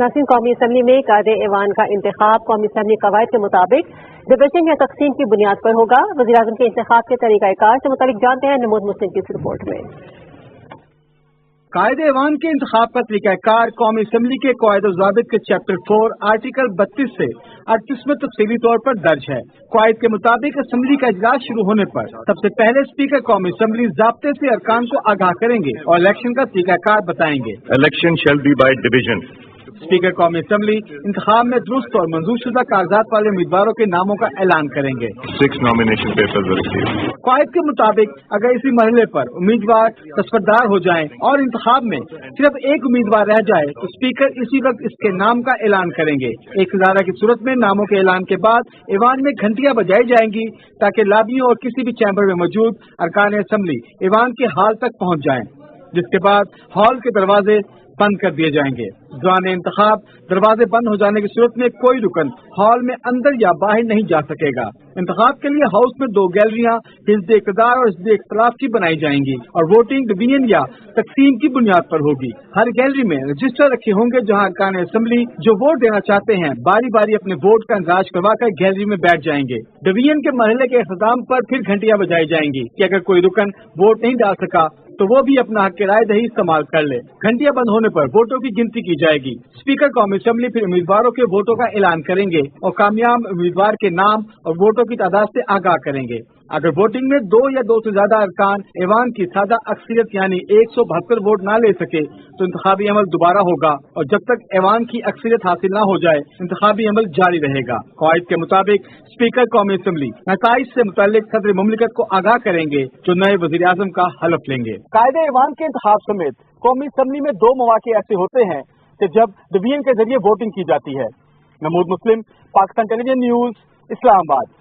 नाज़रीन, कौमी असम्बली में कायदे ऐवान का इंतखाब कौमी असम्बली कवायद के मुताबिक डिवीजन या तकसीम की बुनियाद पर होगा। वज़ीर-ए-आज़म के इंतखाब के तरीक़ाकार से मुतालिक जानते हैं नमूद मुस्लिम की इस रिपोर्ट में। कायदे ऐवान के इंतखाब का तरीक़ाकार कौमी असम्बली के क़वायद व ज़ाबित के चैप्टर 4 आर्टिकल 32 से 38 में तफसीली तौर पर दर्ज है। क़वायद के मुताबिक असम्बली का इजलास शुरू होने पर सबसे पहले स्पीकर कौमी असम्बली ज़ाब्ते से अरकान को आगाह करेंगे और इलेक्शन का तरीक़ाकार बताएंगे। Election shall be by division. Speaker कौमी असम्बली इंतखाब में दुरुस्त और मंजूर शुदा कागजात वाले उम्मीदवारों के नामों का ऐलान करेंगे। 6 नॉमिनेशन पेपर्स। क़वायद के मुताबिक अगर इसी मरहले पर उम्मीदवार तस्वरदार हो जाएं और इंतखाब में सिर्फ एक उम्मीदवार रह जाए तो स्पीकर इसी वक्त इसके नाम का ऐलान करेंगे। एक हज़ारा की सूरत में नामों के ऐलान के बाद ऐवान में घंटियां बजाई जाएंगी ताकि लाबियों और किसी भी चैम्बर में मौजूद अरकान असम्बली ऐवान के हाल तक पहुंच जाएं, जिसके बाद हॉल के दरवाजे बंद कर दिए जाएंगे। दौरान इंतखाब दरवाजे बंद हो जाने की सूरत में कोई रुकन हॉल में अंदर या बाहर नहीं जा सकेगा। इंतखाब के लिए हाउस में 2 गैलरियां हिज़्ब इक़्तिदार और हिज़्ब इख्तिलाफ की बनाई जाएंगी और वोटिंग डिवीजन या तकसीम की बुनियाद पर होगी। हर गैलरी में रजिस्टर रखे होंगे जहां अरकान असम्बली जो वोट देना चाहते हैं बारी बारी अपने वोट का इंतजाज करवाकर गैलरी में बैठ जाएंगे। डिवीजन के मरहले के इख्तिताम पर फिर घंटियां बजाई जाएंगी कि अगर कोई रुकन वोट नहीं डाल सका तो वो भी अपना हक राय दही इस्तेमाल कर ले। घंटियां बंद होने पर वोटों की गिनती की जाएगी। स्पीकर कौमी असम्बली फिर उम्मीदवारों के वोटों का ऐलान करेंगे और कामयाब उम्मीदवार के नाम और वोटों की तादाद से आगाह करेंगे। अगर वोटिंग में 2 या 2 से ज्यादा अरकान ऐवान की सादा अक्सरियत यानी 172 वोट ना ले सके तो इंतखाबी अमल दोबारा होगा और जब तक ऐवान की अक्सरियत हासिल न हो जाए इंतखाबी अमल जारी रहेगा। क़वायद के मुताबिक स्पीकर कौमी असम्बली नताइज से मुतालिक सदर मुमलिकत को आगाह करेंगे जो नए वज़ीर-ए-आज़म का हलफ लेंगे। कायदे ऐवान के इंतखाब समेत कौमी असम्बली में 2 मौके ऐसे होते हैं कि जब डिवीजन के जरिए वोटिंग की जाती है। नमूद मुस्लिम, पाकिस्तान टेलीविजन न्यूज, इस्लामाबाद।